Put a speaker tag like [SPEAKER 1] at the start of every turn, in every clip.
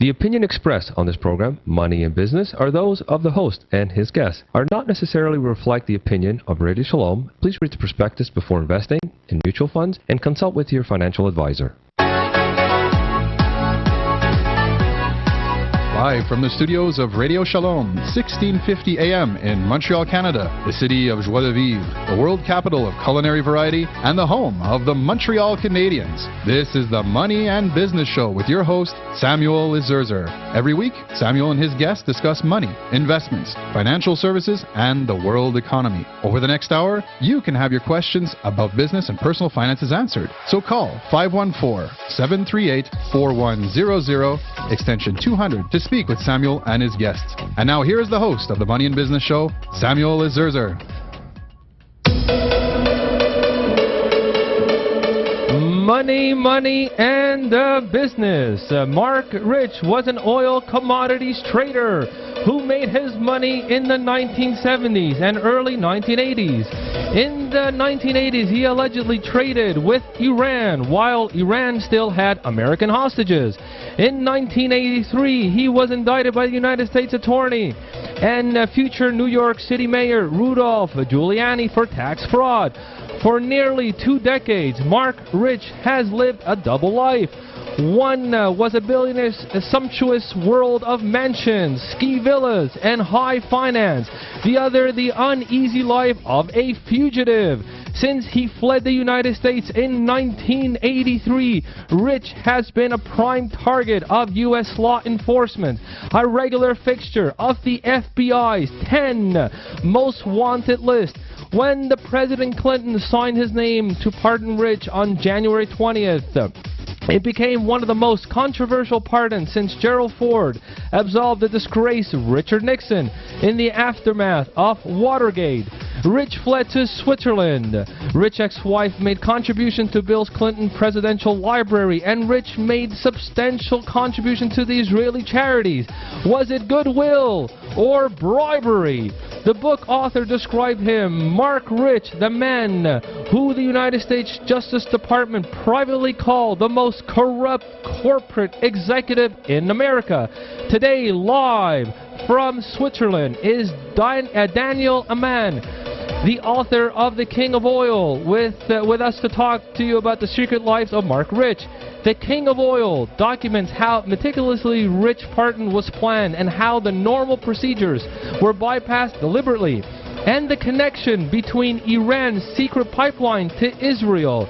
[SPEAKER 1] The opinion expressed on this program, Money and Business, are those of the host and his guests, are not necessarily reflect the opinion of Radio Shalom. Please read the prospectus before investing in mutual funds and consult with your financial advisor.
[SPEAKER 2] Live from the studios of Radio Shalom, 1650 AM in Montreal, Canada, the city of Joie de Vivre, the world capital of culinary variety, and the home of the Montreal Canadiens. This is the Money and Business Show with your host, Samuel Izerzer. Every week, Samuel and his guests discuss money, investments, financial services, and the world economy. Over the next hour, you can have your questions about business and personal finances answered. So call 514-738-4100, extension 200, to speak with Samuel and his guests. And now here is the host of the Money and Business Show, Samuel Izerzer.
[SPEAKER 1] Money, and business. Marc Rich was an oil commodities trader who made his money in the 1970s and early 1980s. In the 1980s, he allegedly traded with Iran while Iran still had American hostages. In 1983, he was indicted by the United States Attorney and future New York City Mayor Rudolph Giuliani for tax fraud. For nearly 2 decades, Marc Rich has lived a double life. One was a billionaire's sumptuous world of mansions, ski villas, and high finance. The other, the uneasy life of a fugitive. Since he fled the United States in 1983, Rich has been a prime target of U.S. law enforcement, a regular fixture of the FBI's 10 most wanted list. When the President Clinton signed his name to pardon Rich on January 20th, it became one of the most controversial pardons since Gerald Ford absolved the disgraced Richard Nixon in the aftermath of Watergate. Rich fled to Switzerland. Rich ex-wife made contribution to Bill Clinton Presidential Library, and Rich made substantial contribution to the Israeli charities. Was it goodwill or bribery? The book author described him, Marc Rich, the man who the United States Justice Department privately called the most corrupt corporate executive in America. Today, live from Switzerland, is Daniel Aman, the author of The King of Oil, with us to talk to you about the secret lives of Marc Rich. The King of Oil documents how meticulously Rich pardon was planned and how the normal procedures were bypassed deliberately, and the connection between Iran's secret pipeline to Israel.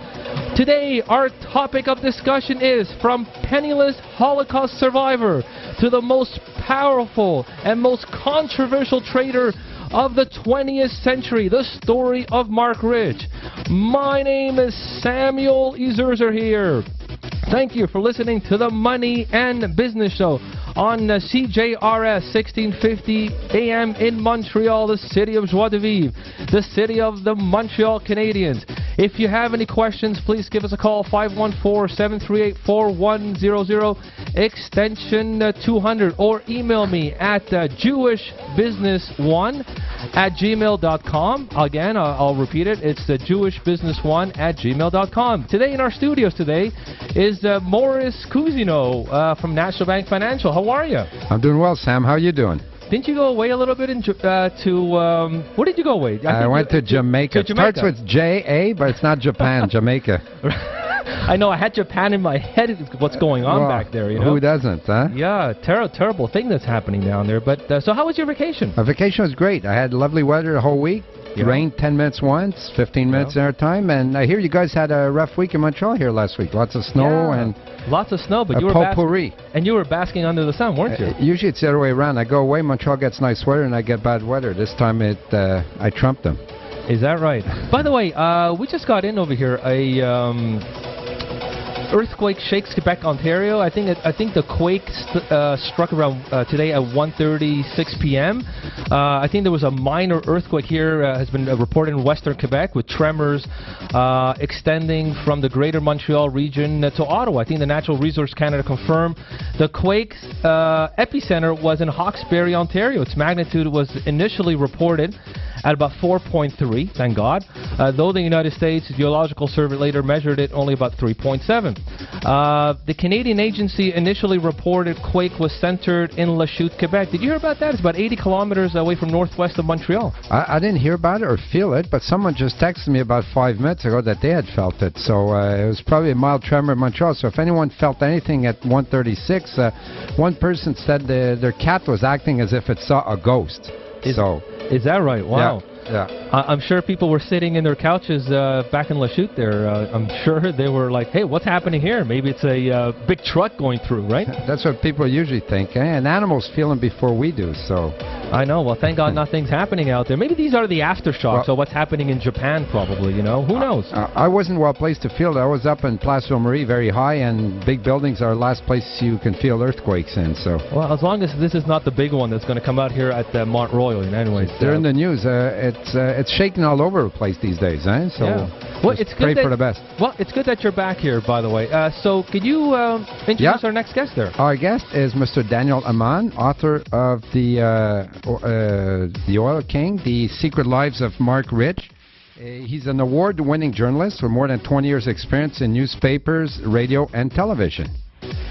[SPEAKER 1] Today, our topic of discussion is from penniless Holocaust survivor to the most powerful and most controversial trader of the 20th century, the story of Marc Rich. My name is Samuel Izerzer here. Thank you for listening to the Money and Business Show on CJRS 1650 AM in Montreal, the city of Joie de Vivre, the city of the Montreal Canadiens. If you have any questions, please give us a call, 514-738-4100, extension 200, or email me at jewishbusiness1@gmail.com. Again, I'll repeat it. It's jewishbusiness1@gmail.com. Today in our studios today is Morris Cousino from National Bank Financial. How are you?
[SPEAKER 3] I'm doing well, Sam. How are you doing?
[SPEAKER 1] Didn't you go away a little bit where did you go away?
[SPEAKER 3] I went to Jamaica. It starts with J-A, but it's not Japan, Jamaica.
[SPEAKER 1] I know, I had Japan in my head, what's going on back there, you know?
[SPEAKER 3] Who doesn't, huh?
[SPEAKER 1] Yeah, terrible thing that's happening down there. But so how was your vacation?
[SPEAKER 3] My vacation was great. I had lovely weather the whole week. Yeah. Rained 10 minutes once, 15 minutes another time, and I hear you guys had a rough week in Montreal here last week. Lots of snow and
[SPEAKER 1] lots of snow, but you were basking under the sun, weren't you?
[SPEAKER 3] Usually it's the other way around. I go away, Montreal gets nice weather, and I get bad weather. This time I trumped them.
[SPEAKER 1] Is that right? By the way, we just got in over here earthquake shakes Quebec, Ontario. I think the quake struck around today at 1:36 p.m. I think there was a minor earthquake here has been reported in western Quebec with tremors extending from the greater Montreal region to Ottawa. I think the Natural Resource Canada confirmed the quake's epicenter was in Hawkesbury, Ontario. Its magnitude was initially reported at about 4.3, thank God, though the United States Geological Survey later measured it only about 3.7. The Canadian agency initially reported quake was centered in Lachute, Quebec. Did you hear about that? It's about 80 kilometers away from northwest of Montreal.
[SPEAKER 3] I didn't hear about it or feel it, but someone just texted me about 5 minutes ago that they had felt it. So it was probably a mild tremor in Montreal. So if anyone felt anything at 1:36, one person said their cat was acting as if it saw a ghost.
[SPEAKER 1] Is that right? Wow.
[SPEAKER 3] Yeah.
[SPEAKER 1] I'm sure people were sitting in their couches back in Lachute there. I'm sure they were like, hey, what's happening here? Maybe it's a big truck going through, right?
[SPEAKER 3] That's what people usually think. And animals feel them before we do, so...
[SPEAKER 1] I know. Well, thank God nothing's happening out there. Maybe these are the aftershocks of what's happening in Japan, probably, you know? Who knows?
[SPEAKER 3] I wasn't well placed to feel it. I was up in Place Ville Marie, very high, and big buildings are the last place you can feel earthquakes in, so...
[SPEAKER 1] Well, as long as this is not the big one that's going to come out here at Mont Royal, anyways.
[SPEAKER 3] They're in the news. It's shaking all over the place these days, eh? So
[SPEAKER 1] well, it's
[SPEAKER 3] pray for the best.
[SPEAKER 1] Well, it's good that you're back here, by the way. So could you introduce our next guest there?
[SPEAKER 3] Our guest is Mr. Daniel Aman, author of the Oil King, The Secret Lives of Marc Rich. He's an award-winning journalist with more than 20 years' experience in newspapers, radio, and television.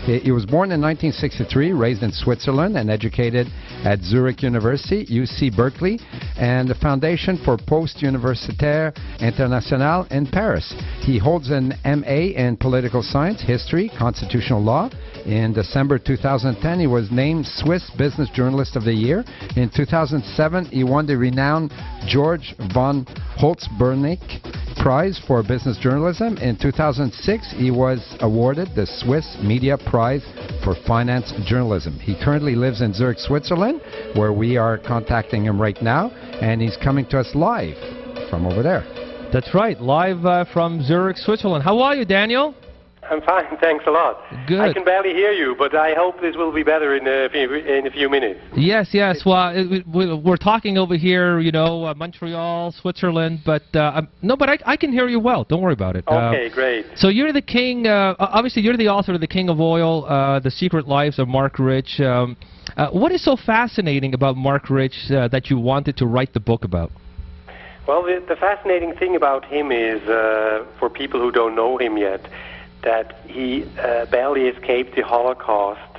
[SPEAKER 3] He was born in 1963, raised in Switzerland, and educated at Zurich University, UC Berkeley, and the Foundation for Post-Universitaire International in Paris. He holds an MA in Political Science, History, Constitutional Law. In December 2010, he was named Swiss Business Journalist of the Year. In 2007, he won the renowned George von Holtzbrinck Prize for Business Journalism. In 2006, he was awarded the Swiss Media Prize for Finance Journalism. He currently lives in Zurich, Switzerland, where we are contacting him right now, and he's coming to us live from over there.
[SPEAKER 1] That's right, live from Zurich, Switzerland. How are you, Daniel?
[SPEAKER 4] I'm fine, thanks a lot.
[SPEAKER 1] Good.
[SPEAKER 4] I can barely hear you, but I hope this will be better in a few minutes.
[SPEAKER 1] Yes. Well, we're talking over here, you know, Montreal, Switzerland, but no, but I can hear you well. Don't worry about it.
[SPEAKER 4] Okay, great.
[SPEAKER 1] So you're the king. Obviously, you're the author of The King of Oil, The Secret Lives of Marc Rich. What is so fascinating about Marc Rich that you wanted to write the book about?
[SPEAKER 4] Well, the fascinating thing about him is, for people who don't know him yet, that he barely escaped the Holocaust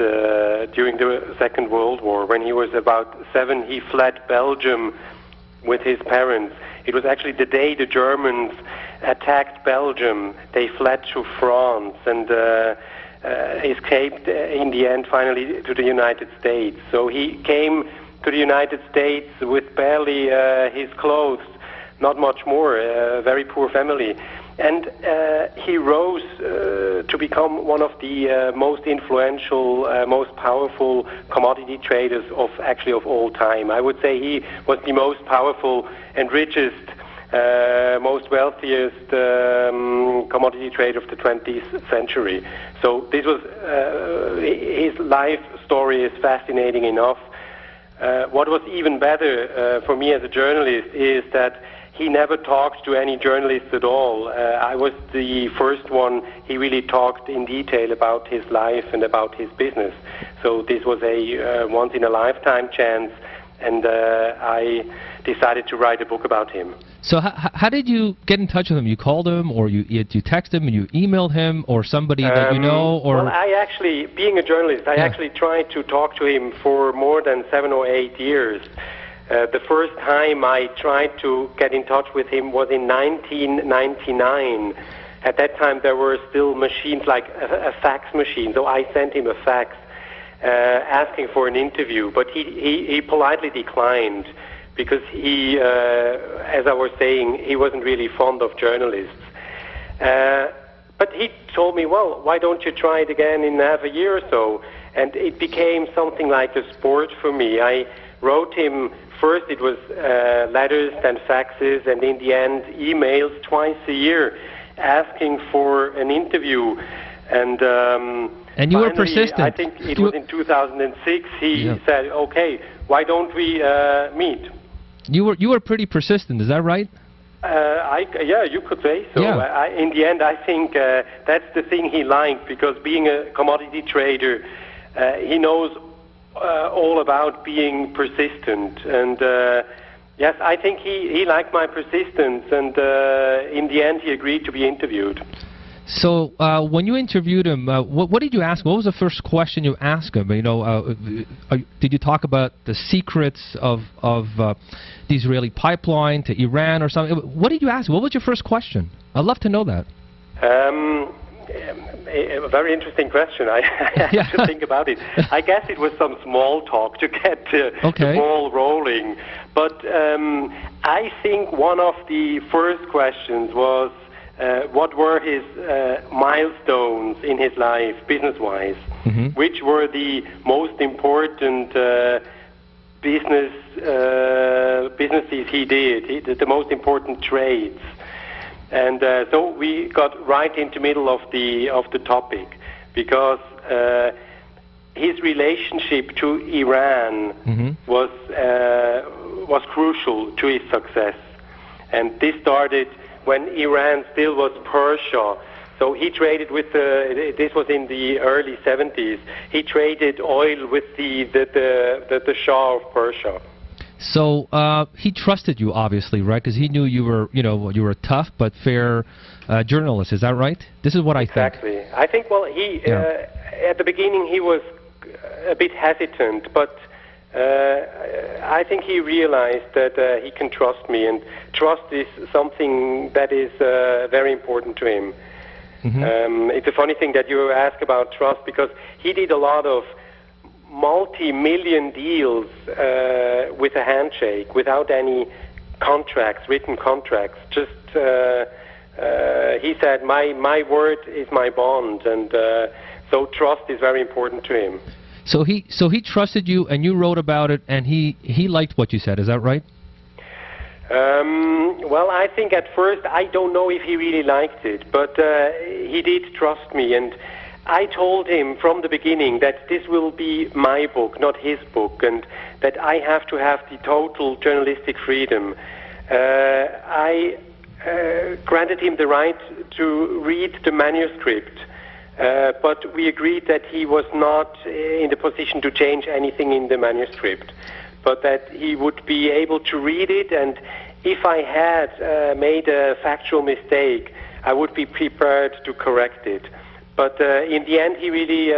[SPEAKER 4] during the Second World War. When he was about 7, he fled Belgium with his parents. It was actually the day the Germans attacked Belgium. They fled to France and escaped in the end finally to the United States. So he came to the United States with barely his clothes, not much more, a very poor family. And he rose to become one of the most influential, most powerful commodity traders of all time. I would say he was the most powerful and richest, most wealthiest commodity trader of the 20th century. So this was his life story is fascinating enough. What was even better for me as a journalist is that he never talked to any journalists at all. I was the first one he really talked in detail about his life and about his business. So this was a once-in-a-lifetime chance, and I decided to write a book about him.
[SPEAKER 1] So how did you get in touch with him? You called him, or you texted him, and you emailed him, or somebody that you know? Or
[SPEAKER 4] well, I actually, being a journalist, I actually tried to talk to him for more than 7 or 8 years. The first time I tried to get in touch with him was in 1999. At that time, there were still machines like a fax machine, so I sent him a fax asking for an interview, but he politely declined because he, as I was saying, he wasn't really fond of journalists. But he told me, well, why don't you try it again in half a year or so? And it became something like a sport for me. I wrote him. First it was letters, then faxes, and in the end emails twice a year asking for an interview. And
[SPEAKER 1] you were persistent.
[SPEAKER 4] I think it was in 2006 he said, okay, why don't we meet?
[SPEAKER 1] You were pretty persistent, is that right?
[SPEAKER 4] Yeah, you could say so.
[SPEAKER 1] Yeah.
[SPEAKER 4] In the end, I think that's the thing he liked, because being a commodity trader, he knows all about being persistent, and Yes, I think he liked my persistence, and in the end he agreed to be interviewed.
[SPEAKER 1] So when you interviewed him, what did you ask? What was the first question you asked him? You know, did you talk about the secrets of the Israeli pipeline to Iran or something? What did you ask? What was your first question? I'd love to know that.
[SPEAKER 4] A very interesting question. I have to think about it. I guess it was some small talk to get the ball rolling. But I think one of the first questions was what were his milestones in his life, business-wise? Which were the most important businesses he did, the most important trades? And so we got right into the middle of the topic, because his relationship to Iran was crucial to his success. And this started when Iran still was Persia. So he traded with this was in the early 70s. He traded oil with the Shah of Persia.
[SPEAKER 1] So he trusted you, obviously, right? Because he knew you were, you were a tough but fair journalist. Is that right? This is what I think.
[SPEAKER 4] Exactly. I think. Well, he at the beginning he was a bit hesitant, but I think he realized that he can trust me, and trust is something that is very important to him. It's a funny thing that you ask about trust, because he did a lot of multi-million deals with a handshake, without any contracts, written contracts. Just he said, my word is my bond, and so trust is very important to him.
[SPEAKER 1] So he trusted you, and you wrote about it, and he liked what you said. Is that right?
[SPEAKER 4] Well, I think at first, I don't know if he really liked it, but he did trust me, and I told him from the beginning that this will be my book, not his book, and that I have to have the total journalistic freedom. I granted him the right to read the manuscript, but we agreed that he was not in the position to change anything in the manuscript, but that he would be able to read it, and if I had made a factual mistake, I would be prepared to correct it. But in the end, he really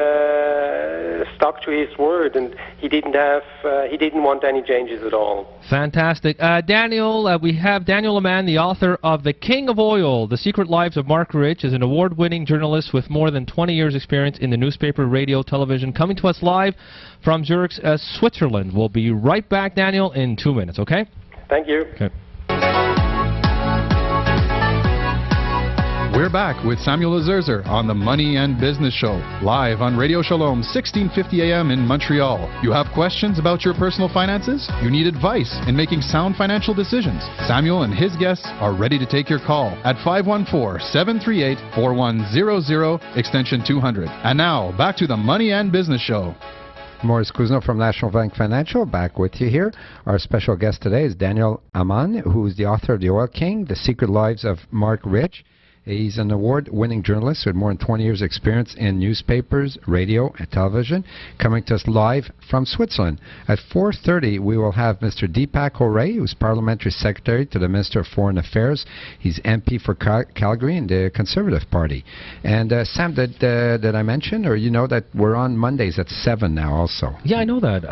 [SPEAKER 4] stuck to his word, and he didn't want any changes at all.
[SPEAKER 1] Fantastic. Daniel, we have Daniel Aman, the author of The King of Oil, The Secret Lives of Marc Rich, is an award-winning journalist with more than 20 years' experience in the newspaper, radio, television, coming to us live from Zurich, Switzerland. We'll be right back, Daniel, in 2 minutes, okay?
[SPEAKER 4] Thank you.
[SPEAKER 1] Okay.
[SPEAKER 2] We're back with Samuel Azerzer on the Money and Business Show, live on Radio Shalom, 1650 AM in Montreal. You have questions about your personal finances? You need advice in making sound financial decisions? Samuel and his guests are ready to take your call at 514-738-4100, extension 200. And now, back to the Money and Business Show.
[SPEAKER 3] Maurice Cousineau from National Bank Financial, back with you here. Our special guest today is Daniel Aman, who is the author of The Oil King, The Secret Lives of Marc Rich. He's an award-winning journalist with more than 20 years' experience in newspapers, radio, and television, coming to us live from Switzerland. At 4:30, we will have Mr. Deepak Horay, who's Parliamentary Secretary to the Minister of Foreign Affairs. He's MP for Calgary in the Conservative Party. And Sam, did I mention, or you know that we're on Mondays at 7 now also?
[SPEAKER 1] Yeah, I know that.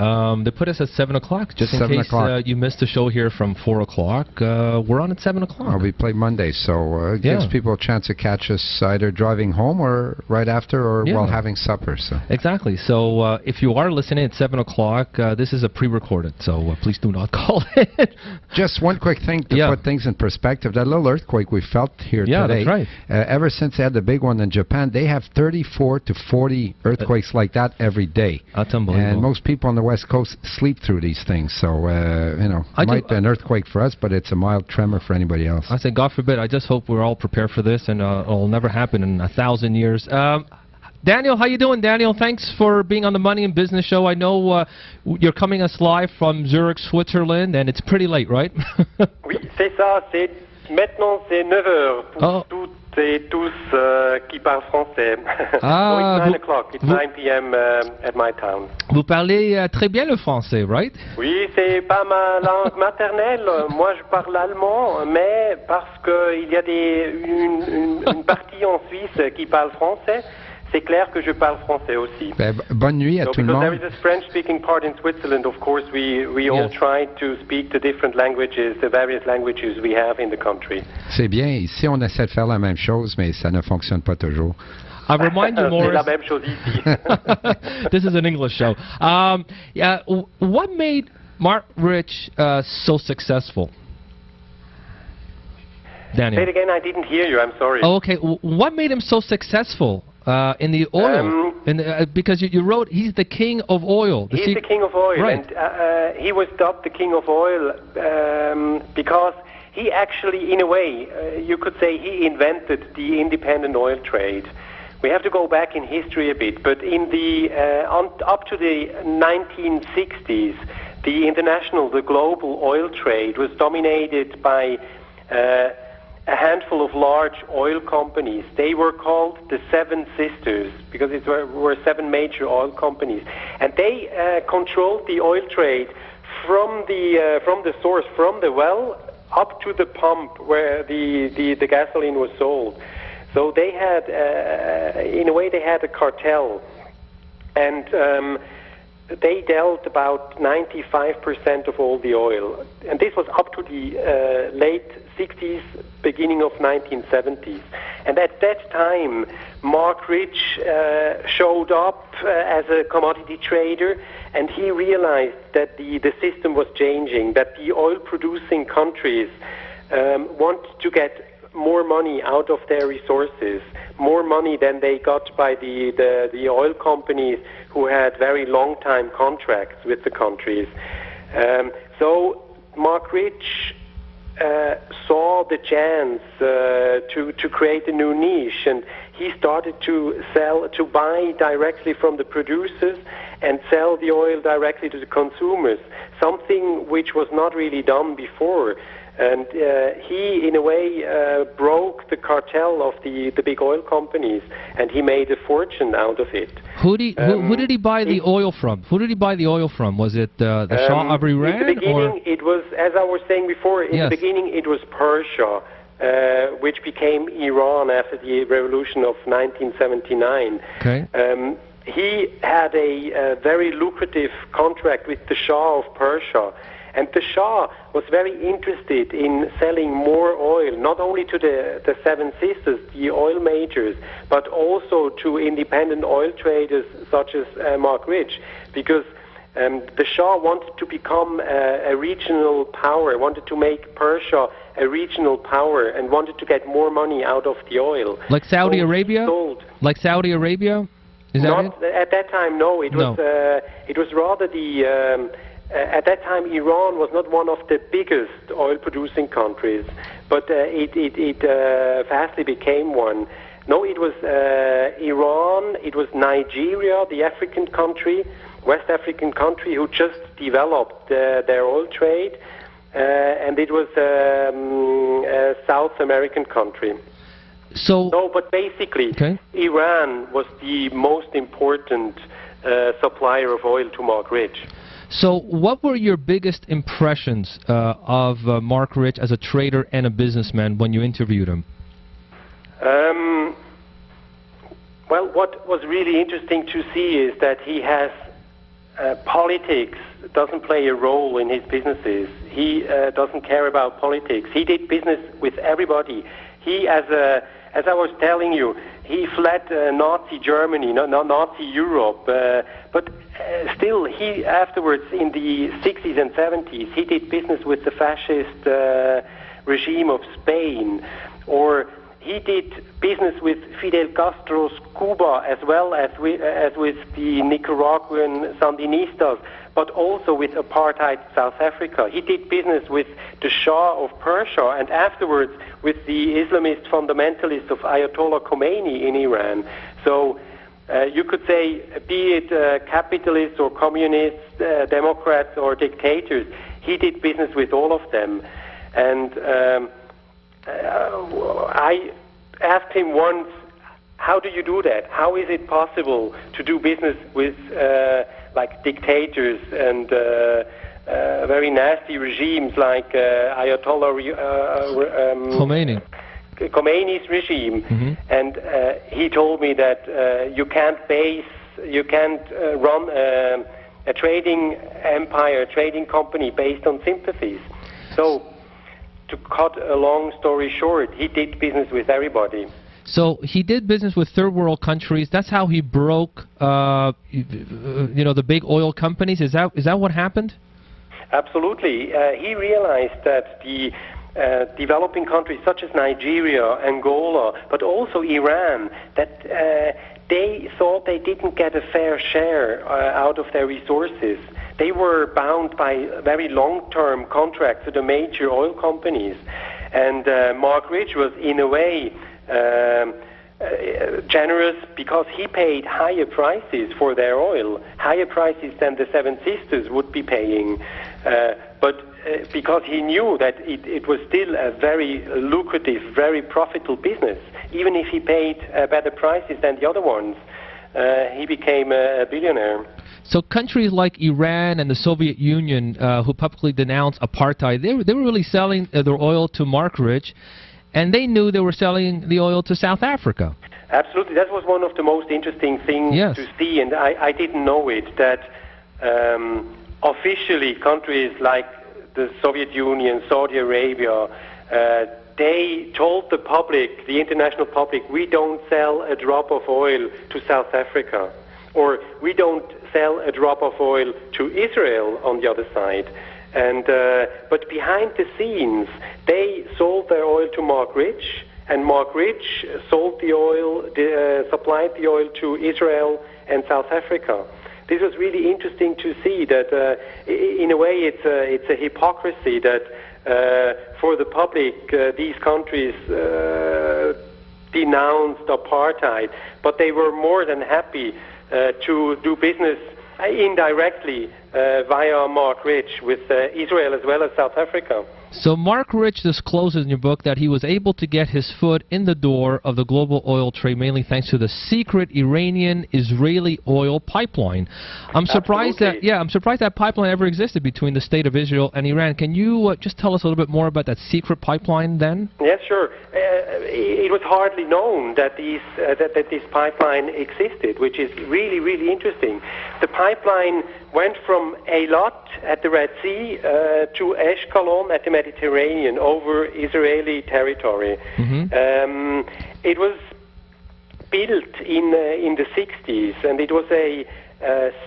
[SPEAKER 1] They put us at 7 o'clock, just in case you missed the show here from 4 o'clock. We're on at 7 o'clock.
[SPEAKER 3] We play Mondays, so it gives people a chance to catch us either driving home or right after, or while having supper. So. Exactly.
[SPEAKER 1] So if you are listening at 7 o'clock, this is a pre-recorded, so please do not call it.
[SPEAKER 3] Just one quick thing to put things in perspective. That little earthquake we felt here today,
[SPEAKER 1] that's right.
[SPEAKER 3] Ever since they had the big one in Japan, they have 34 to 40 earthquakes like that every day.
[SPEAKER 1] That's unbelievable.
[SPEAKER 3] And most people on the West Coast sleep through these things, so, it might be an earthquake for us, but it's a mild tremor for anybody else.
[SPEAKER 1] I say, God forbid, I just hope we're all prepared for this, and it'll never happen in 1,000 years. Daniel, how you doing, Daniel? Thanks for being on the Money and Business Show. I know you're coming us live from Zurich, Switzerland, and it's pretty late, right?
[SPEAKER 4] Oui, c'est ça. C'est Maintenant, c'est 9 heures pour toutes et tous qui parlent français.
[SPEAKER 1] Ah,
[SPEAKER 4] so it's 9 o'clock. It's 9 p.m. At my town.
[SPEAKER 1] Vous parlez très bien le français, right?
[SPEAKER 4] Oui, c'est pas ma langue maternelle. Moi, je parle allemand, mais parce qu'il y a une partie en Suisse qui parle français, c'est clair que je parle français aussi.
[SPEAKER 3] Ben, bonne nuit à tout le
[SPEAKER 4] Because
[SPEAKER 3] monde.
[SPEAKER 4] there is a French-speaking part in Switzerland, of course, we all
[SPEAKER 1] Yes.
[SPEAKER 4] try to speak the different languages, the various languages we have in the country.
[SPEAKER 3] C'est bien. Ici, on essaie de faire la même chose, mais ça ne fonctionne pas toujours.
[SPEAKER 1] I remind you,
[SPEAKER 4] C'est
[SPEAKER 1] Morris.
[SPEAKER 4] la même chose ici.
[SPEAKER 1] This is an English show. What made Marc Rich so successful?
[SPEAKER 4] Say
[SPEAKER 1] Daniel.
[SPEAKER 4] it again, I didn't hear you, I'm sorry.
[SPEAKER 1] Oh, okay. What made him so successful in the oil? Because you wrote he's the king of oil.
[SPEAKER 4] He's the king of oil,
[SPEAKER 1] Right.
[SPEAKER 4] and he was dubbed the king of oil because he actually, in a way, you could say he invented the independent oil trade. We have to go back in history a bit, but in the up to the 1960s, the global oil trade was dominated by a handful of large oil companies. They were called the Seven Sisters because it were seven major oil companies, and they controlled the oil trade from the source, from the well up to the pump where the gasoline was sold. So they had, in a way, they had a cartel, and they dealt about 95% of all the oil. And this was up to the late 60s, beginning of 1970s. And at that time, Marc Rich showed up as a commodity trader, and he realized that the system was changing, that the oil-producing countries want to get more money out of their resources, more money than they got by the oil companies who had very long-time contracts with the countries. So Marc Rich saw the chance to create a new niche, and he started to buy directly from the producers and sell the oil directly to the consumers, something which was not really done before. And he, in a way, broke the cartel of the big oil companies, and he made a fortune out of it.
[SPEAKER 1] Who did he buy the oil from? Who did he buy the oil from? Was it the Shah of Iran?
[SPEAKER 4] In the beginning, it was, as I was saying before, in
[SPEAKER 1] Yes.
[SPEAKER 4] the beginning it was Persia, which became Iran after the revolution of 1979.
[SPEAKER 1] Okay.
[SPEAKER 4] He had a very lucrative contract with the Shah of Persia. And the Shah was very interested in selling more oil, not only to the Seven Sisters, the oil majors, but also to independent oil traders such as Marc Rich, because the Shah wanted to become a regional power, wanted to make Persia a regional power, and wanted to get more money out of the oil.
[SPEAKER 1] Like Saudi
[SPEAKER 4] So he
[SPEAKER 1] Arabia?
[SPEAKER 4] sold.
[SPEAKER 1] Like Saudi Arabia? Is that
[SPEAKER 4] Not
[SPEAKER 1] it?
[SPEAKER 4] at that time, no. It was it was rather the at that time Iran was not one of the biggest oil-producing countries, but it fastly became one. No, it was Iran. It was Nigeria, the African country, West African country, who just developed their oil trade, and it was a South American country.
[SPEAKER 1] So
[SPEAKER 4] No, but basically,
[SPEAKER 1] Okay.
[SPEAKER 4] Iran was the most important supplier of oil to Marc Rich.
[SPEAKER 1] So, what were your biggest impressions of Marc Rich as a trader and a businessman when you interviewed him?
[SPEAKER 4] Well, what was really interesting to see is that he has politics doesn't play a role in his businesses. He doesn't care about politics. He did business with everybody. He, as I was telling you, he fled Nazi Germany, not Nazi Europe, but still, he afterwards, in the 60s and 70s, he did business with the fascist regime of Spain, or he did business with Fidel Castro's Cuba, as well as with the Nicaraguan Sandinistas, but also with apartheid South Africa. He did business with the Shah of Persia, and afterwards with the Islamist fundamentalists of Ayatollah Khomeini in Iran. So you could say, be it capitalists or communists, Democrats or dictators, he did business with all of them. And I asked him once, how do you do that? How is it possible to do business with like dictators and very nasty regimes like Ayatollah Khomeini's regime?
[SPEAKER 1] Mm-hmm.
[SPEAKER 4] And he told me that you can't run a trading empire, a trading company based on sympathies. So, to cut a long story short, he did business with everybody.
[SPEAKER 1] So he did business with third world countries. That's how he broke, the big oil companies. Is that what happened?
[SPEAKER 4] Absolutely. He realized that the developing countries such as Nigeria, Angola, but also Iran, that they thought they didn't get a fair share out of their resources. They were bound by very long-term contracts with the major oil companies. And Marc Rich was, in a way, generous because he paid higher prices for their oil, higher prices than the Seven Sisters would be paying. But because he knew that it was still a very lucrative, very profitable business, even if he paid better prices than the other ones, he became a billionaire.
[SPEAKER 1] So countries like Iran and the Soviet Union, who publicly denounced apartheid, they were really selling their oil to Marc Rich, and they knew they were selling the oil to South Africa.
[SPEAKER 4] Absolutely. That was one of the most interesting things to see, and I didn't know it, that officially countries like the Soviet Union, Saudi Arabia, they told the public, the international public, we don't sell a drop of oil to South Africa, or we don't sell a drop of oil to Israel on the other side. And but behind the scenes, they sold their oil to Marc Rich, and Marc Rich sold the oil, supplied the oil to Israel and South Africa. This was really interesting to see that, in a way, it's a hypocrisy that for the public, these countries denounced apartheid, but they were more than happy to do business indirectly via Marc Rich with Israel as well as South Africa.
[SPEAKER 1] So Marc Rich discloses in your book that he was able to get his foot in the door of the global oil trade mainly thanks to the secret Iranian-Israeli oil pipeline. I'm surprised that pipeline ever existed between the state of Israel and Iran. Can you just tell us a little bit more about that secret pipeline then?
[SPEAKER 4] Yes, sure. It was hardly known that this pipeline existed, which is really, really interesting. The pipeline went from Eilat at the Red Sea to Ashkelon at the Mediterranean over Israeli territory.
[SPEAKER 1] Mm-hmm.
[SPEAKER 4] It was built in the 60s, and it was a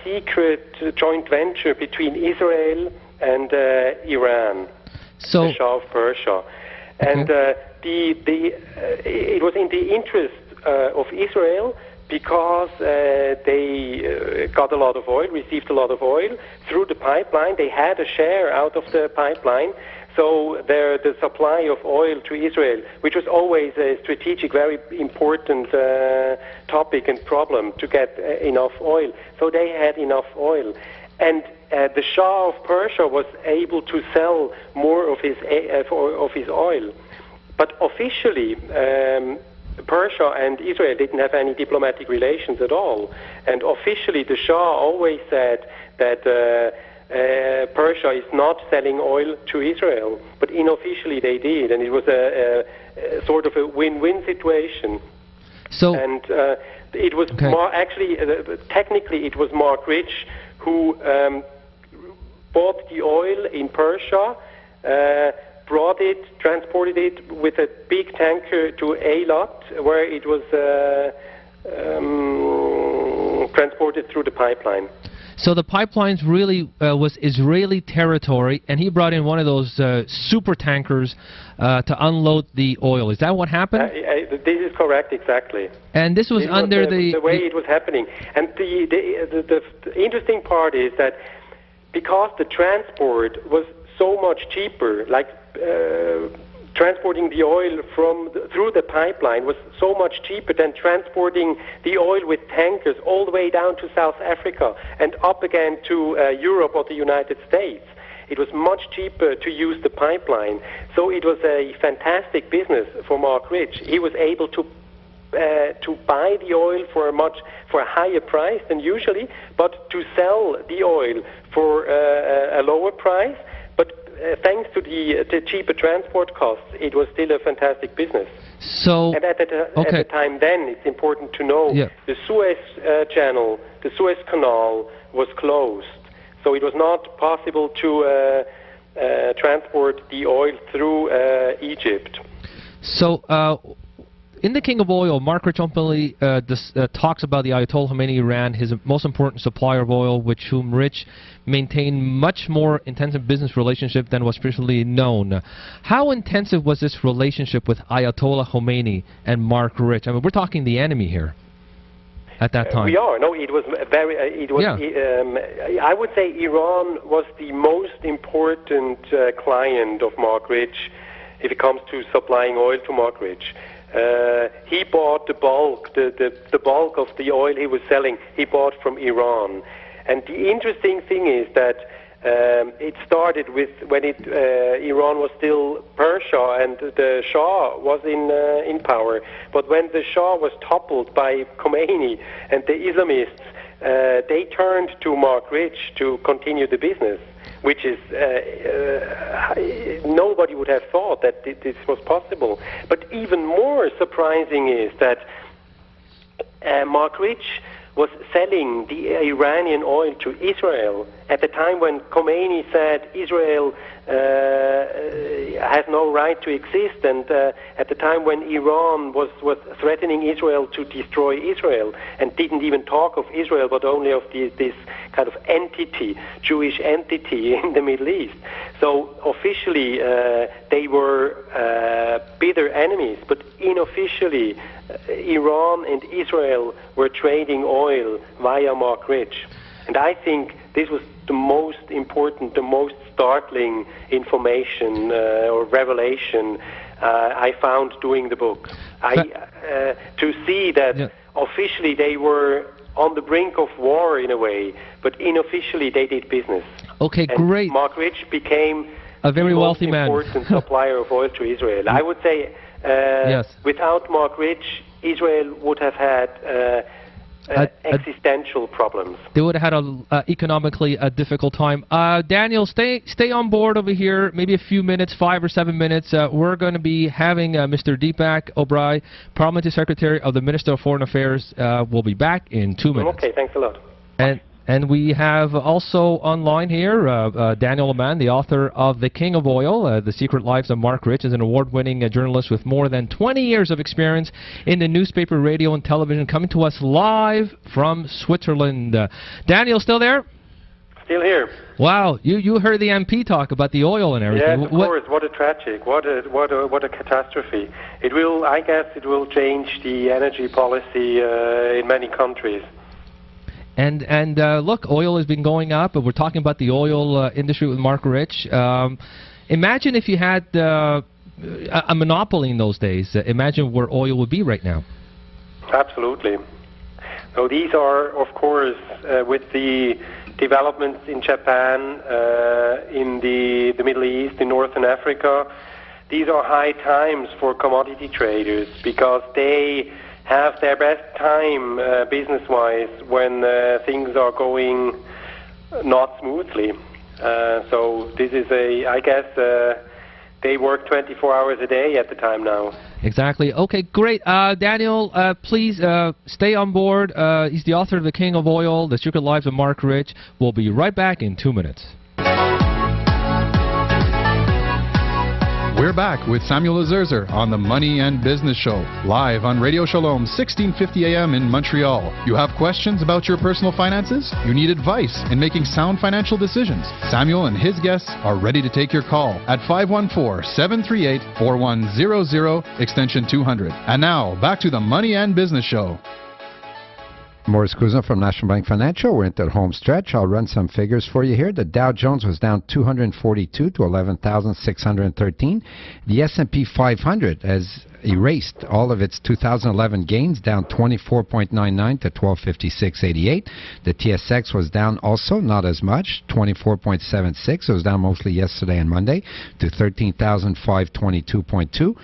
[SPEAKER 4] secret joint venture between Israel and Iran, the Shah of Persia. And it was in the interest of Israel because they got a lot of oil, received a lot of oil through the pipeline. They had a share out of the pipeline. So the supply of oil to Israel, which was always a strategic, very important topic and problem to get enough oil. So they had enough oil. And the Shah of Persia was able to sell more of his oil. But officially, Persia and Israel didn't have any diplomatic relations at all. And officially, the Shah always said that Persia is not selling oil to Israel. But unofficially, they did. And it was a sort of a win-win situation. And it was technically, it was Marc Rich who bought the oil in Persia, brought it, transported it with a big tanker to Eilat, where it was transported through the pipeline.
[SPEAKER 1] So the pipelines really was Israeli territory, and he brought in one of those super tankers to unload the oil. Is that what happened?
[SPEAKER 4] This is correct, exactly.
[SPEAKER 1] And this was the
[SPEAKER 4] way it was happening. And the interesting part is that because the transport was so much cheaper, like transporting the oil through the pipeline was so much cheaper than transporting the oil with tankers all the way down to South Africa and up again to Europe or the United States. it was much cheaper to use the pipeline. So it was a fantastic business for Marc Rich. He was able to buy the oil for a higher price than usually, but to sell the oil for a lower price. But thanks to the cheaper transport costs, it was still a fantastic business.
[SPEAKER 1] So,
[SPEAKER 4] and at the time then, it's important to know, the Suez Channel, the Suez Canal was closed. So it was not possible to transport the oil through Egypt.
[SPEAKER 1] So, in The King of Oil, Marc Rich openly talks about the Ayatollah Khomeini Iran, his most important supplier of oil, with whom Rich maintained much more intensive business relationship than was previously known. How intensive was this relationship with Ayatollah Khomeini and Marc Rich? I mean, we're talking the enemy here at that time.
[SPEAKER 4] We are. No, it was very. I would say Iran was the most important client of Marc Rich if it comes to supplying oil to Marc Rich. He bought the bulk of the oil he was selling. He bought from Iran, and the interesting thing is that it started with when Iran was still Persia and the Shah was in power. But when the Shah was toppled by Khomeini and the Islamists, they turned to Marc Rich to continue the business, which is nobody would have thought that this was possible. But even more surprising is that Marc Rich was selling the Iranian oil to Israel at the time when Khomeini said Israel has no right to exist, and at the time when Iran was threatening Israel to destroy Israel and didn't even talk of Israel but only of this kind of entity, Jewish entity in the Middle East. So officially they were bitter enemies, but unofficially Iran and Israel were trading oil via Marc Rich. And I think this was the most important, the most startling information or revelation I found doing the book. To see that officially they were on the brink of war in a way, but unofficially they did business.
[SPEAKER 1] Okay,
[SPEAKER 4] and
[SPEAKER 1] great.
[SPEAKER 4] Marc Rich became
[SPEAKER 1] a very wealthy man,
[SPEAKER 4] important supplier of oil to Israel. I would say without Marc Rich, Israel would have had existential problems.
[SPEAKER 1] They would have had economically a difficult time. Daniel, stay on board over here, maybe a few minutes, 5 or 7 minutes. We're going to be having Mr. Deepak Oberoi, Parliamentary Secretary of the Minister of Foreign Affairs. We'll be back in 2 minutes.
[SPEAKER 4] Okay, thanks a lot.
[SPEAKER 1] And we have also online here Daniel Aman, the author of The King of Oil, The Secret Lives of Marc Rich, is an award-winning journalist with more than 20 years of experience in the newspaper, radio, and television, coming to us live from Switzerland. Daniel, still there?
[SPEAKER 4] Still here.
[SPEAKER 1] Wow, you heard the MP talk about the oil and everything.
[SPEAKER 4] Yes, of course. What a tragic, what a catastrophe. I guess it will change the energy policy in many countries.
[SPEAKER 1] And look, oil has been going up, but we're talking about the oil industry with Marc Rich. Imagine if you had a monopoly in those days. Imagine where oil would be right now.
[SPEAKER 4] Absolutely. So these are, of course, with the developments in Japan, in the Middle East, in Northern Africa, these are high times for commodity traders because they have their best time business-wise when things are going not smoothly. So this is I guess they work 24 hours a day at the time now.
[SPEAKER 1] Exactly. Okay, great. Daniel, please stay on board. He's the author of The King of Oil, The Secret Lives of Marc Rich. We'll be right back in 2 minutes.
[SPEAKER 2] We're back with Samuel Azerzer on the Money and Business Show, live on Radio Shalom, 1650 AM in Montreal. You have questions about your personal finances? You need advice in making sound financial decisions? Samuel and his guests are ready to take your call at 514-738-4100, extension 200. And now, back to the Money and Business Show.
[SPEAKER 3] Maurice Cousin from National Bank Financial. We're into the home stretch. I'll run some figures for you here. The Dow Jones was down 242 to 11,613. The S&P 500 has erased all of its 2011 gains, down 24.99 to 1256.88. The TSX was down also, not as much, 24.76. It was down mostly yesterday and Monday to 13,522.2.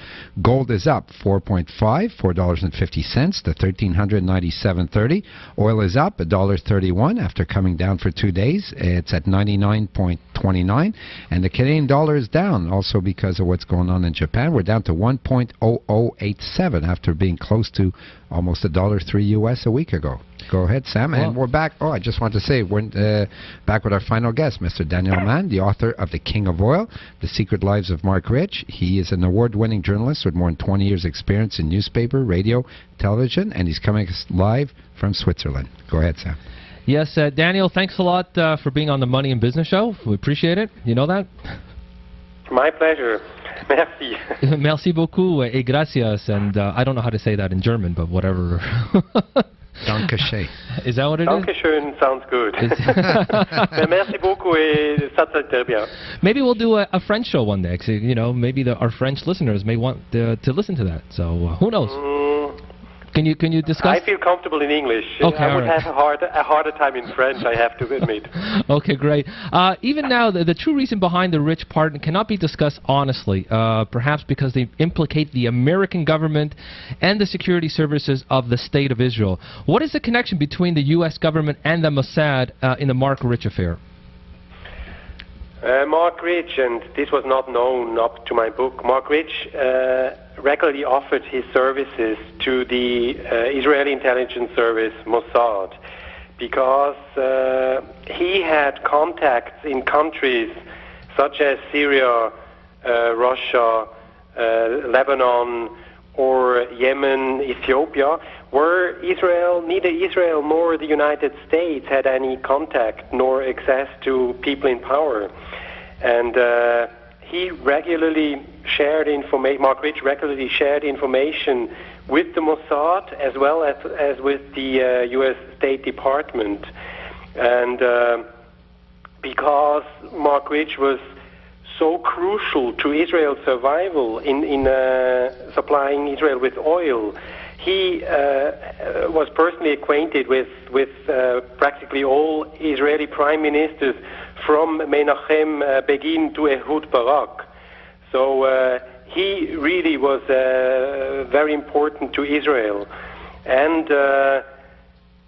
[SPEAKER 3] Gold is up 4.5, $4.50 to 1,397.30. Oil is up $1.31 after coming down for 2 days. It's at 99.29. And the Canadian dollar is down also because of what's going on in Japan. We're down to 1.0087 after being close to almost $1.03 US a week ago. Go ahead, Sam. And we're back. Oh, I just want to say we're back with our final guest, Mr. Daniel Aman, the author of The King of Oil, The Secret Lives of Marc Rich. He is an award-winning journalist with more than 20 years' experience in newspaper, radio, television, and he's coming live from Switzerland. Go ahead, Sam.
[SPEAKER 1] Yes, Daniel, thanks a lot for being on the Money and Business Show. We appreciate it. You know that?
[SPEAKER 4] My pleasure. Merci.
[SPEAKER 1] Merci beaucoup et gracias. And I don't know how to say that in German, but whatever.
[SPEAKER 3] Dankeschön.
[SPEAKER 1] Is that what it is?
[SPEAKER 4] Dankeschön sounds good. Merci beaucoup et ça c'est très bien.
[SPEAKER 1] Maybe we'll do a French show one day. You know, maybe our French listeners may want to listen to that. So who knows? Can you discuss?
[SPEAKER 4] I feel comfortable in English.
[SPEAKER 1] Okay,
[SPEAKER 4] I would have a harder time in French, I have to admit.
[SPEAKER 1] Okay, great. Even now, the true reason behind the Rich pardon cannot be discussed honestly, perhaps because they implicate the American government and the security services of the State of Israel. What is the connection between the U.S. government and the Mossad in the Marc Rich affair?
[SPEAKER 4] Marc Rich, and this was not known up to my book, Marc Rich regularly offered his services to the Israeli intelligence service Mossad because he had contacts in countries such as Syria, Russia, Lebanon, or Yemen, Ethiopia, where neither Israel nor the United States had any contact nor access to people in power. And he regularly shared information. Marc Rich regularly shared information with the Mossad as well as with the U.S. State Department. And because Marc Rich was so crucial to Israel's survival in supplying Israel with oil, he was personally acquainted with practically all Israeli prime ministers from Menachem Begin to Ehud Barak. So he really was very important to Israel. And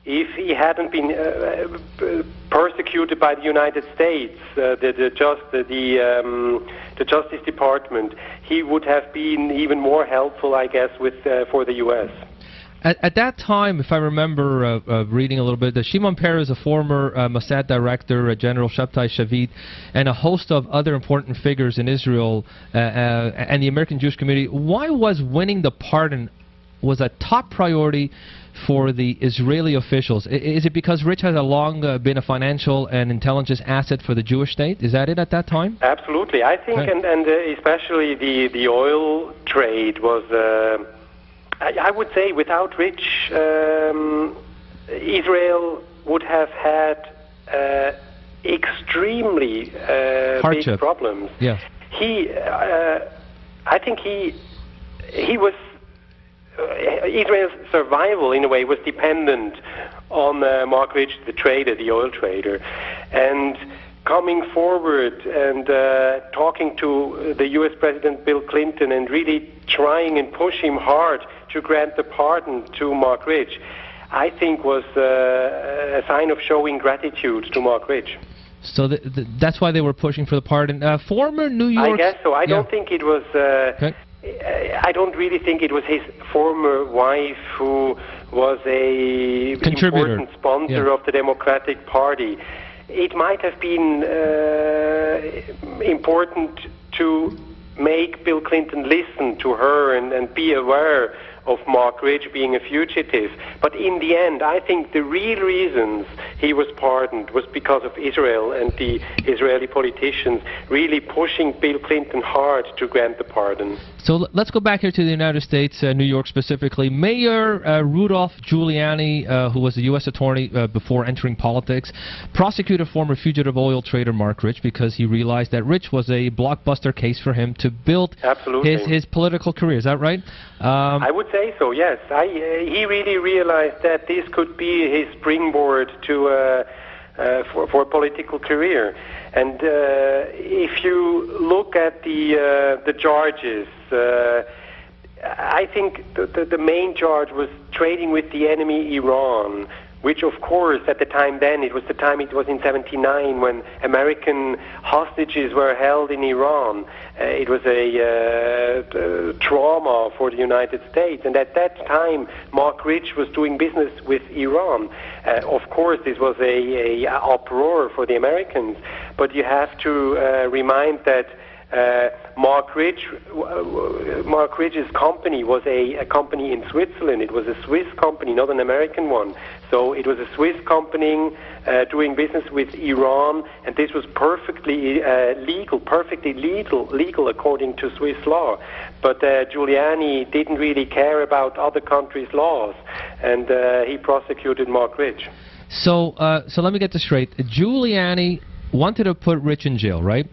[SPEAKER 4] if he hadn't been persecuted by the United States, the Justice Department, he would have been even more helpful, I guess, for the U.S.
[SPEAKER 1] At that time, if I remember reading a little bit, Shimon Peres, a former Mossad director, General Shabtai Shavit, and a host of other important figures in Israel and the American Jewish community, why was winning the pardon was a top priority for the Israeli officials? Is it because Rich has long been a financial and intelligence asset for the Jewish state? Is that it at that time?
[SPEAKER 4] Absolutely. I think, and especially the oil trade was... I would say without Rich, Israel would have had extremely big problems.
[SPEAKER 1] Yeah.
[SPEAKER 4] I think he was Israel's survival in a way was dependent on Marc Rich, the trader, the oil trader, and coming forward and talking to the U.S. President Bill Clinton and really trying and pushing him hard to grant the pardon to Marc Rich, I think was a sign of showing gratitude to Marc Rich.
[SPEAKER 1] So that's why they were pushing for the pardon. Former New York...
[SPEAKER 4] I guess so. I don't think it was... I don't really think it was his former wife who was a important sponsor of the Democratic Party. It might have been important to make Bill Clinton listen to her and be aware of Marc Rich being a fugitive. But in the end, I think the real reasons he was pardoned was because of Israel and the Israeli politicians really pushing Bill Clinton hard to grant the pardon.
[SPEAKER 1] So let's go back here to the United States, New York specifically. Mayor Rudolph Giuliani, who was a U.S. attorney before entering politics, prosecuted former fugitive oil trader Marc Rich because he realized that Rich was a blockbuster case for him to build his political career. Is that right?
[SPEAKER 4] I would say so, yes. He really realized that this could be his springboard to for a political career. And if you look at the charges, I think the main charge was trading with the enemy Iran, which of course at the time then, it was in 79 when American hostages were held in Iran. It was a trauma for the United States, and at that time Marc Rich was doing business with Iran. Of course this was a uproar for the Americans, but you have to remind that Marc Rich's company was a company in Switzerland. It was a Swiss company, not an American one. So it was a Swiss company doing business with Iran, and this was perfectly legal according to Swiss law. But Giuliani didn't really care about other countries' laws, and he prosecuted Marc Rich.
[SPEAKER 1] So let me get this straight. Giuliani wanted to put Rich in jail, right?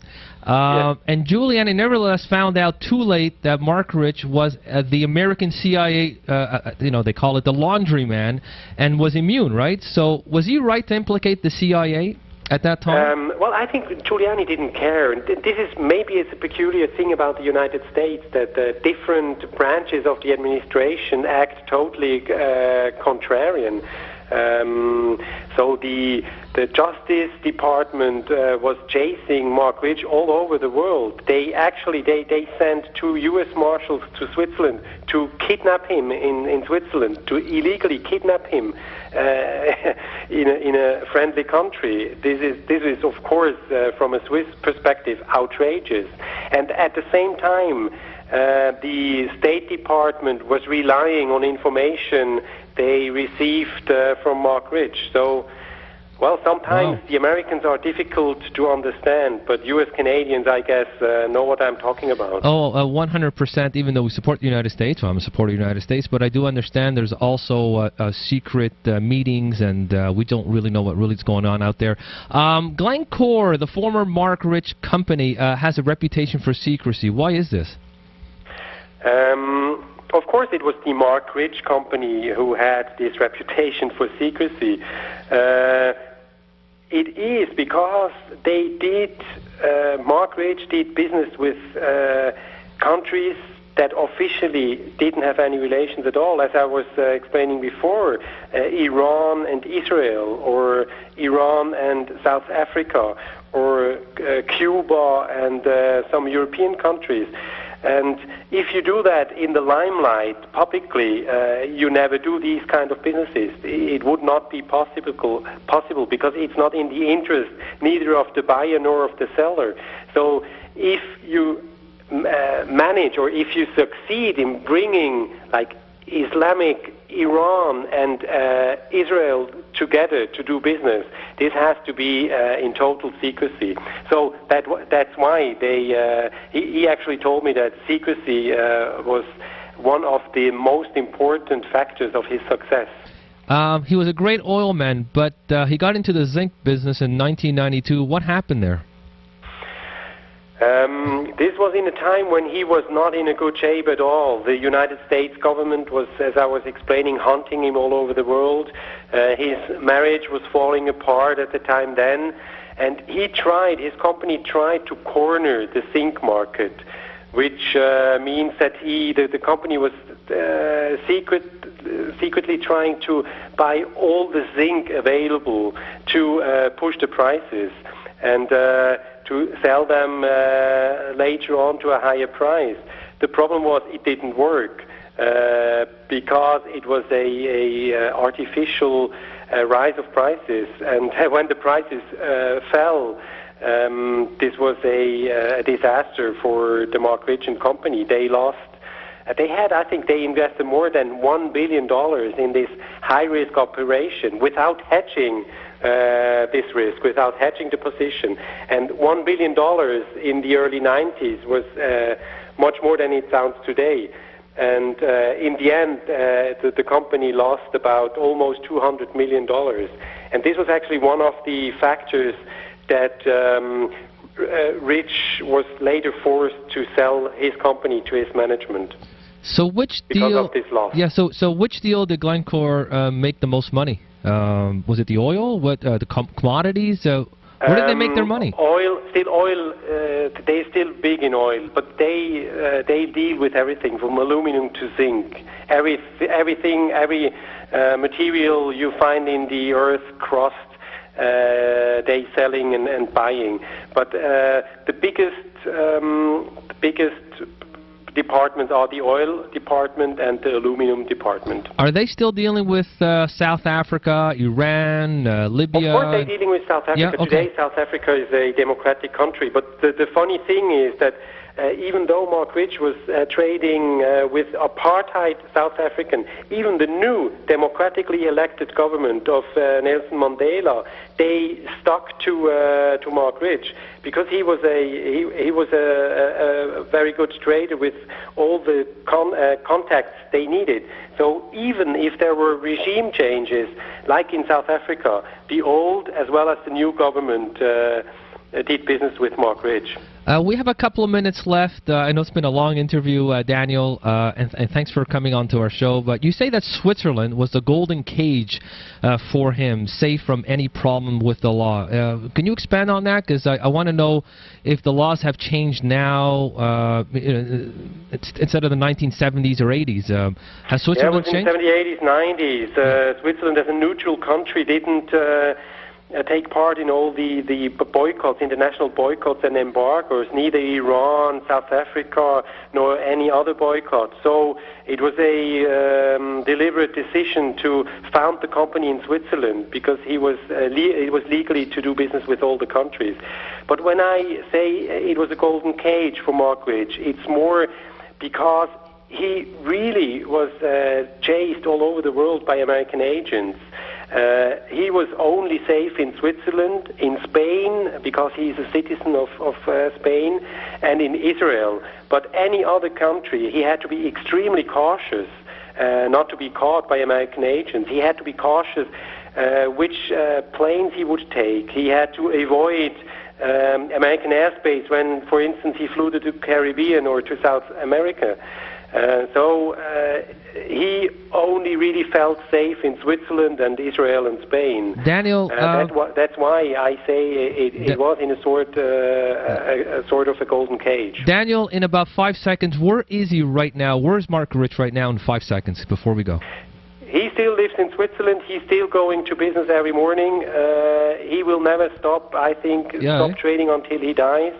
[SPEAKER 4] Yes.
[SPEAKER 1] And Giuliani nevertheless found out too late that Marc Rich was the American CIA, they call it the laundryman, and was immune, right? So was he right to implicate the CIA at that time?
[SPEAKER 4] Well, I think Giuliani didn't care. This is maybe it's a peculiar thing about the United States, that different branches of the administration act totally contrarian. So the Justice Department was chasing Marc Rich all over the world. They sent 2 U.S. Marshals to Switzerland to kidnap him in Switzerland, to illegally kidnap him in a friendly country. This is of course from a Swiss perspective outrageous. And at the same time, the State Department was relying on information they received from Marc Rich. So, well, sometimes the Americans are difficult to understand, but U.S. Canadians, I guess, know what I'm talking about.
[SPEAKER 1] Oh, 100%, even though we support the United States. Well, I'm a supporter of the United States, but I do understand there's also secret meetings, and we don't really know what really is going on out there. Glencore, the former Marc Rich company, has a reputation for secrecy. Why is this?
[SPEAKER 4] Of course, it was the Marc Rich company who had this reputation for secrecy. It is because Marc Rich did business with countries that officially didn't have any relations at all, as I was explaining before, Iran and Israel, or Iran and South Africa, or Cuba and some European countries. And if you do that in the limelight publicly, you never do these kind of businesses. It would not be possible because it's not in the interest neither of the buyer nor of the seller. So if you manage, or if you succeed in bringing like Islamic Iran and Israel together to do business, this has to be in total secrecy. So that's why he actually told me that secrecy was one of the most important factors of his success.
[SPEAKER 1] He was a great oil man, but he got into the zinc business in 1992. What happened there?
[SPEAKER 4] This was in a time when he was not in a good shape at all. The United States government was, as I was explaining, hunting him all over the world. His marriage was falling apart at the time then, and his company tried to corner the zinc market, which means that the company was secretly trying to buy all the zinc available to push the prices, and to sell them later on to a higher price. The problem was it didn't work because it was a artificial rise of prices, and when the prices fell, this was a disaster for the Marc Rich and company. They lost I think they invested more than $1 billion in this high-risk operation without hedging this risk, without hedging the position. And $1 billion in the early 90s was much more than it sounds today. And in the end, the company lost about almost $200 million. And this was actually one of the factors that Rich was later forced to sell his company to his management.
[SPEAKER 1] So which deal?
[SPEAKER 4] Because of this loss.
[SPEAKER 1] Yeah. So which deal did Glencore make the most money? Was it the oil? What the commodities? Where did they make their money?
[SPEAKER 4] Oil. They're still big in oil, but they deal with everything from aluminum to zinc. Every material you find in the earth crust, they selling and buying. But the biggest departments are the oil department and the aluminum department.
[SPEAKER 1] Are they still dealing with South Africa, Iran, Libya?
[SPEAKER 4] Of course they're dealing with South Africa.
[SPEAKER 1] Yeah, okay.
[SPEAKER 4] Today South Africa is a democratic country, but the funny thing is that even though Marc Rich was trading with apartheid South African, even the new democratically elected government of Nelson Mandela, they stuck to Marc Rich because he was a very good trader with all the contacts they needed. So even if there were regime changes, like in South Africa, the old as well as the new government did business with Marc Rich.
[SPEAKER 1] We have a couple of minutes left. I know it's been a long interview, Daniel, and thanks for coming on to our show. But you say that Switzerland was the golden cage for him, safe from any problem with the law. Can you expand on that? Because I want to know if the laws have changed now instead of the 1970s or 80s. Has Switzerland changed?
[SPEAKER 4] Yeah, it was in the 70s, 90s. Switzerland, as a neutral country, didn't take part in all the boycotts, international boycotts and embargoes, neither Iran, South Africa, nor any other boycott. So it was a deliberate decision to found the company in Switzerland because it was legally to do business with all the countries. But when I say it was a golden cage for Marc Rich, it's more because he really was chased all over the world by American agents. He was only safe in Switzerland, in Spain, because he is a citizen of Spain, and in Israel. But any other country, he had to be extremely cautious not to be caught by American agents. He had to be cautious which planes he would take. He had to avoid American airspace when, for instance, he flew to the Caribbean or to South America. So he only really felt safe in Switzerland and Israel and Spain.
[SPEAKER 1] Daniel,
[SPEAKER 4] that's why I say it was in a sort of a golden cage.
[SPEAKER 1] Daniel, in about 5 seconds, where is he right now? Where's Marc Rich right now in 5 seconds before we go?
[SPEAKER 4] He still lives in Switzerland. He's still going to business every morning. He will never stop, I think, stop trading until he dies.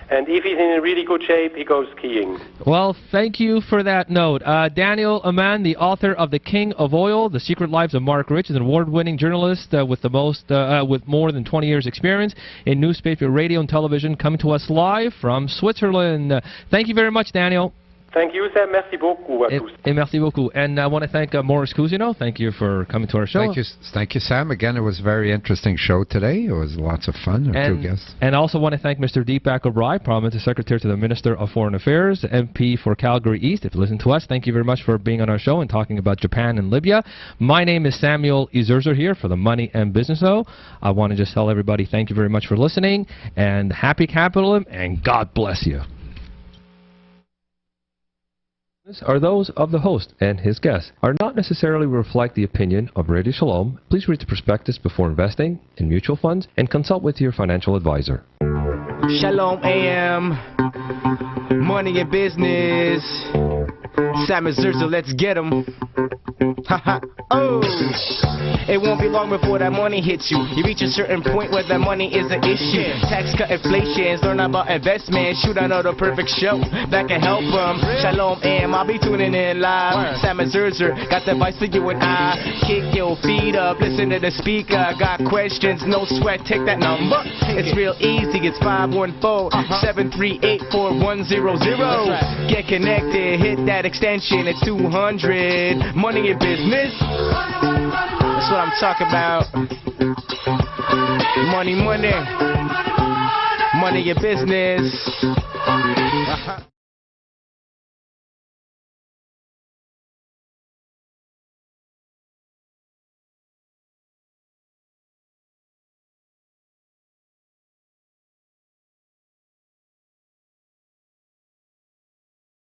[SPEAKER 4] And if he's in a really good shape, he goes skiing.
[SPEAKER 1] Well, thank you for that note. Daniel Aman, the author of The King of Oil, The Secret Lives of Marc Rich, is an award-winning journalist with more than 20 years' experience in newspaper, radio, and television, coming to us live from Switzerland. Thank you very much, Daniel.
[SPEAKER 4] Thank you, Sam. Merci beaucoup à tous.
[SPEAKER 1] Et merci beaucoup. And I want to thank Maurice Cousino. Thank you for coming to our show.
[SPEAKER 3] Thank you, Sam. Again, it was a very interesting show today. It was lots of fun. Two guests.
[SPEAKER 1] And I also want to thank Mr. Deepak Oberoi, Parliamentary Secretary to the Minister of Foreign Affairs, MP for Calgary East. If you listen to us, thank you very much for being on our show and talking about Japan and Libya. My name is Samuel Izerzer here for the Money and Business Show. I want to just tell everybody thank you very much for listening, and happy capitalism, and God bless you. Are those of the host and his guests, are not necessarily reflect the opinion of Radio Shalom. Please read the prospectus before investing in mutual funds and consult with your financial advisor.
[SPEAKER 5] Shalom AM, money and business. Simon Zerza, let's get 'em. Oh, it won't be long before that money hits you. You reach a certain point where that money is an issue. Tax cut, inflation, learn about investment. Shoot another perfect show that can help them. Shalom AM, I'll be tuning in live. Simon Zerza, got the advice for you and I. Kick your feet up, listen to the speaker. Got questions, no sweat, take that number. It's real easy, it's 514-738-4100. Get connected, hit that that extension, it's 200. Money in business. That's what I'm talking about. Money, money. Money in business.